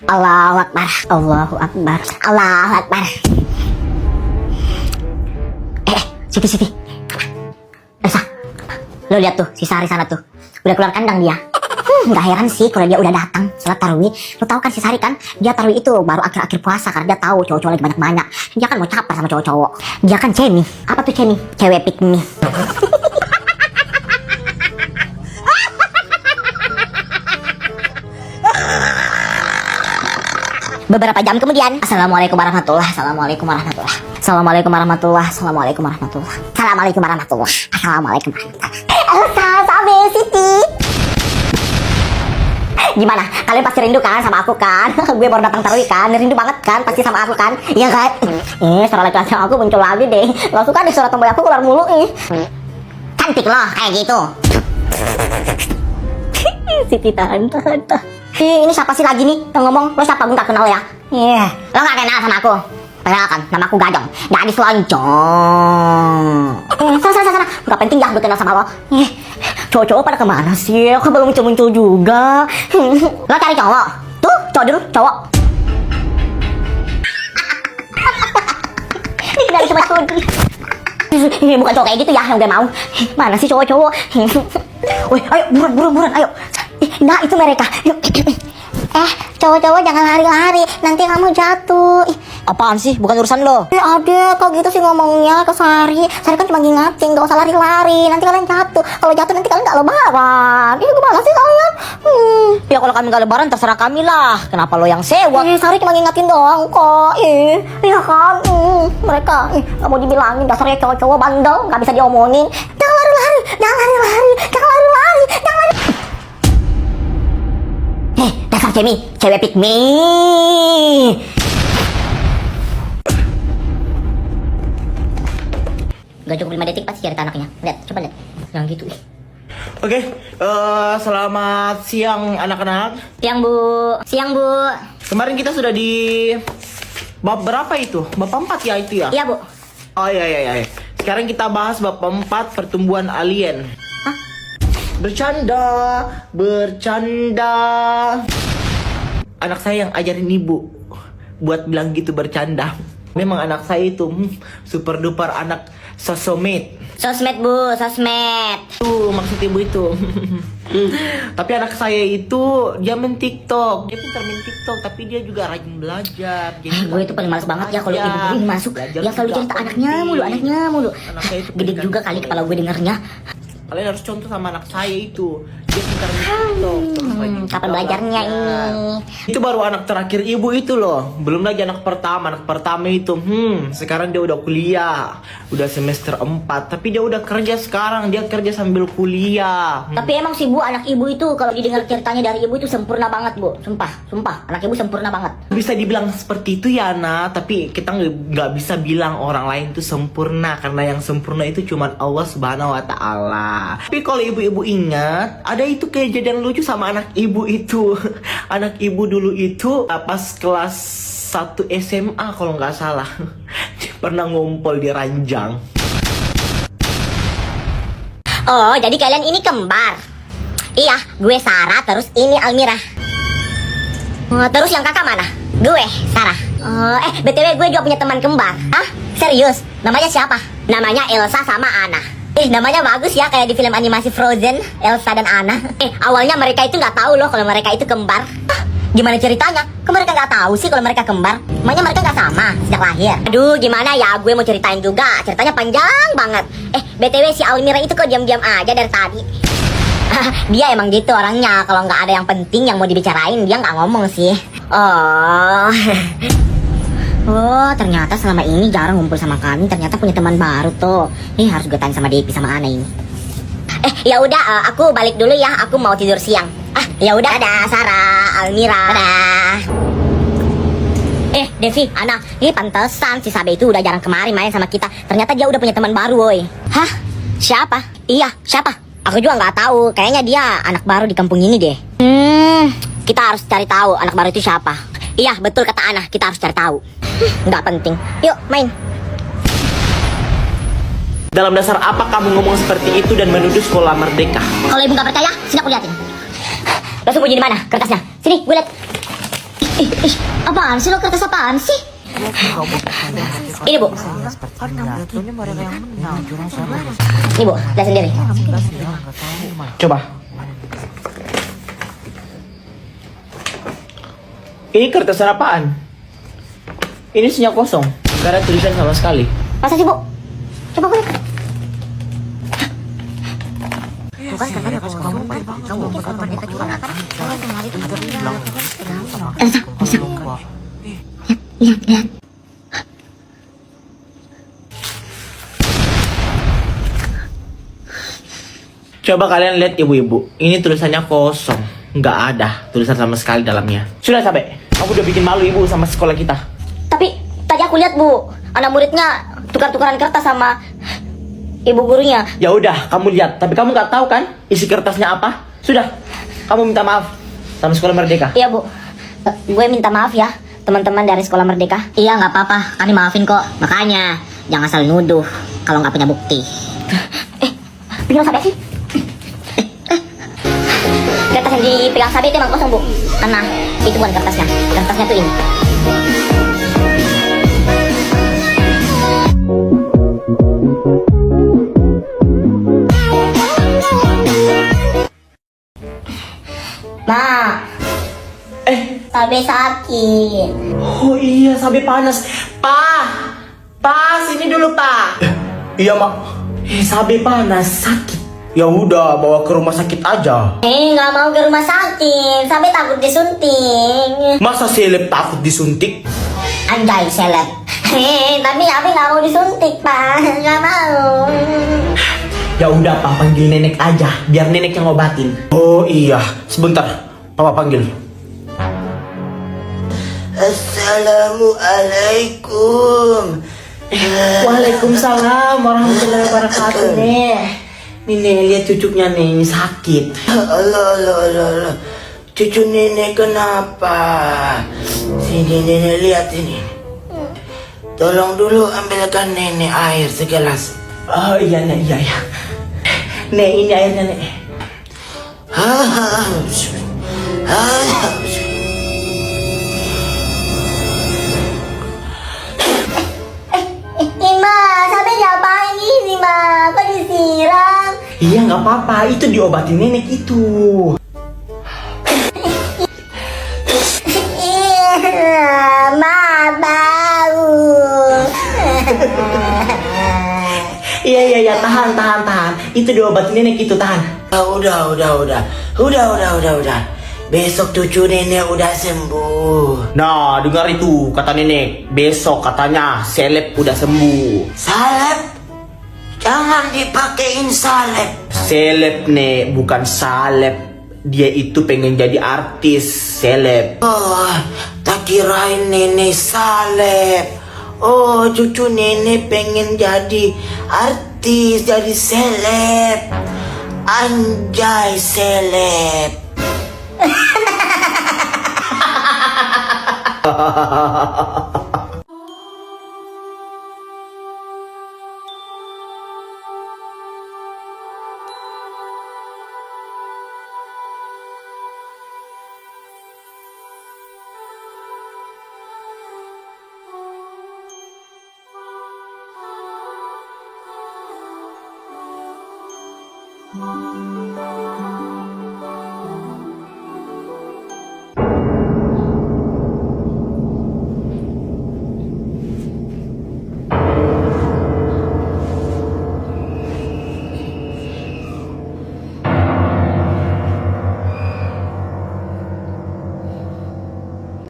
Allahu Akbar, Allahu Akbar, Allahu Akbar. Siti. Elsa, lo lihat tuh si Sari sana tuh, udah keluar kandang dia. Nggak heran sih kalau dia udah datang sholat tarawih. Lo tahu kan si Sari kan, dia tarawih itu baru akhir-akhir puasa karena dia tahu cowok-cowok lagi banyak-banyak. Dia kan mau caper sama cowok-cowok. Dia kan cemi. Apa tuh cemi? Cewek pick me. Beberapa jam kemudian, Assalamualaikum warahmatullahi wabarakatuh. Assalamualaikum warahmatullahi wabarakatuh. Assalamualaikum warahmatullahi. Assalamualaikum warahmatullahi. Assalamualaikum warahmatullahi. Elsa, Sabi, Siti. Gimana? Kalian pasti rindu kan sama aku kan? Gue baru datang tarawih kan? Rindu banget kan? Pasti sama aku kan? Iya kan? Suara laki-laki aku muncul lagi deh. Gak suka deh suara tomboy aku keluar mulu nih. Cantik loh kayak gitu. Siti tahan. Ini siapa sih lagi nih yang ngomong? Lo siapa? Gue gak kenal ya. Lo gak kenal sama aku. Perkenalkan, nama aku Gadong, gadis lonjong. Sana. Gak penting ya gue kenal sama lo. Cowok-cowok pada kemana sih? Kok belum muncul-muncul juga? Lo cari cowok. Tuh, cowok dulu, cowok. Dari sama cowok. Bukan cowok kayak gitu ya yang gue mau. Mana sih cowok-cowok? Wih, ayo buruan, ayo. Nah, itu mereka. Cowok-cowok jangan lari-lari, nanti kamu jatuh. Apaan sih? Bukan urusan lo. Adek, kok gitu sih ngomongnya ke Sari. Sari kan cuma ngingatin, gak usah lari-lari. Nanti kalian jatuh. Kalau jatuh nanti kalian gak lebaran. Gimana sih kalian? Ya kalau kami gak lebaran terserah kami lah. Kenapa lo yang sewot? Sari cuma ngingatin doang kok. Iya kan? Mereka gak mau dibilangin dasarnya cowok-cowok bandel, gak bisa diomongin. Jangan lari-lari, jangan lari-lari, jangan lari-lari, jangan lari. Dasar cewek pick me. Gak cukup 5 detik pasti cerita anaknya. Lihat, coba lihat. Yang gitu. Oke, selamat siang anak-anak. Siang bu. Kemarin kita sudah di bab berapa itu? Bab 4 ya itu ya? Iya bu. Oh iya. Sekarang kita bahas bab 4 pertumbuhan alien. Hah? Bercanda. Anak saya yang ajarin ibu buat bilang gitu bercanda. Memang anak saya itu super duper anak sosmed bu, sosmed. Tuh maksud ibu itu. Tapi anak saya itu dia main TikTok. Dia pintar main TikTok, tapi dia juga rajin belajar. Jadi gue itu paling males banget ya kalau ibu gue masuk. Dia selalu cerita anaknya mulu. Gede juga kali kepala gue dengernya. Kalian harus contoh sama anak saya itu. Dia pintar main TikTok. Kapan belajarnya ini? Itu baru anak terakhir ibu itu loh. Belum lagi anak pertama. Anak pertama itu sekarang dia udah kuliah. Udah semester 4. Tapi dia udah kerja sekarang. Dia kerja sambil kuliah. Tapi emang sih bu, anak ibu itu kalau didengar ceritanya dari ibu itu sempurna banget bu. Sumpah anak ibu sempurna banget. Bisa dibilang seperti itu ya Ana. Tapi kita nggak bisa bilang orang lain itu sempurna. Karena yang sempurna itu cuma Allah Subhanahu Wa Ta'ala. Tapi kalau ibu-ibu ingat, ada itu kejadian lucu sama anak ibu itu. Anak ibu dulu itu pas kelas 1 SMA kalau nggak salah. Dia pernah ngumpul di ranjang. Oh, jadi kalian ini kembar? Iya, gue Sarah, terus ini Almira. Terus yang kakak mana? Gue, Sarah. BTW gue juga punya teman kembar. Hah? Serius? Namanya siapa? Namanya Elsa sama Anna. Namanya bagus ya, kayak di film animasi Frozen, Elsa dan Anna. Awalnya mereka itu nggak tahu loh kalau mereka itu kembar. Gimana ceritanya? Kok mereka nggak tahu sih kalau mereka kembar? Emangnya mereka nggak sama sejak lahir? Aduh, gimana ya? Gue mau ceritain juga. Ceritanya panjang banget. BTW si Almira itu kok diam-diam aja dari tadi. Dia emang gitu orangnya. Kalau nggak ada yang penting yang mau dibicarain, dia nggak ngomong sih. Oh, ternyata selama ini jarang ngumpul sama kami. Ternyata punya teman baru tuh. Harus gue tanya sama Devi sama Ana ini. Ya udah, aku balik dulu ya. Aku mau tidur siang. Ya udah, dadah Sarah, Almira. Dadah. Devi, Ana, pantesan si Sabe itu udah jarang kemarin main sama kita. Ternyata dia udah punya teman baru, woy. Hah? Siapa? Iya, siapa? Aku juga nggak tahu. Kayaknya dia anak baru di kampung ini deh. Kita harus cari tahu anak baru itu siapa. Iya, betul kata Ana. Kita harus cari tahu. Nggak penting. Yuk, main. Dalam dasar apa kamu ngomong seperti itu dan menuduh sekolah merdeka? Kalau ibu nggak percaya, sini aku liatin. Lo sembunyi di mana kertasnya? Sini, gue liat. Apaan sih lo, kertas apaan sih? Ini bu. Ini bu, lihat sendiri. Coba. Ini kertas apaan? Ini isinya kosong. Gak ada tulisan sama sekali. Masa sih bu? Coba gue. Elsa, Elsa. Lihat. Coba kalian lihat ibu-ibu. Ini tulisannya kosong. Nggak ada tulisan sama sekali dalamnya. Sudah sampai. Aku udah bikin malu ibu sama sekolah kita. Tapi tadi aku lihat bu, anak muridnya tukar-tukaran kertas sama ibu gurunya. Ya udah, kamu lihat. Tapi kamu nggak tahu kan isi kertasnya apa? Sudah, kamu minta maaf sama Sekolah Merdeka. Iya bu, gue minta maaf ya teman-teman dari Sekolah Merdeka. Iya nggak apa-apa, kami maafin kok. Makanya jangan asal nuduh kalau nggak punya bukti. Pegang sampai sih. Kertas yang dipegang Sabi itu emang kosong bu, karena itu bukan kertasnya. Kertasnya tuh ini. Ma, Sabi sakit. Oh iya, Sabi panas. Pa, sini dulu pa. Iya, Mak. Sabi panas, sakit. Ya udah, bawa ke rumah sakit aja. Nggak mau ke rumah sakit. Sabi takut disuntik. Masa seleb takut disuntik? Anjay seleb. Tapi Abi nggak mau disuntik pak, nggak mau. Ya udah, pa panggil nenek aja, biar nenek yang ngobatin. Oh iya, sebentar. Papa panggil. Assalamualaikum. Waalaikumsalam warahmatullahi wabarakatuh, Nek. Nih, Nek, lihat cucunya nih, ini sakit. Allah. Cucu nenek kenapa? Sini nenek lihat ini. Tolong dulu ambilkan nenek air segelas. Oh iya, Nek, iya. Nek, ini airnya, Nek. Ima, Sabi ngapain ini ma? Kok disiram? Iya, nggak apa-apa, itu diobatin nenek itu. Ma, bau. Iya, tahan. Itu diobatin nenek itu, tahan. Udah. Besok cucu nenek udah sembuh. Nah, dengar itu kata nenek. Besok katanya seleb udah sembuh. Salep? Jangan dipakein salep. Seleb, Nek, bukan saleb. Dia itu pengen jadi artis, seleb. Oh, tak kirain nenek salep. Oh, cucu nenek pengen jadi artis, jadi seleb. Anjay seleb. Thank you.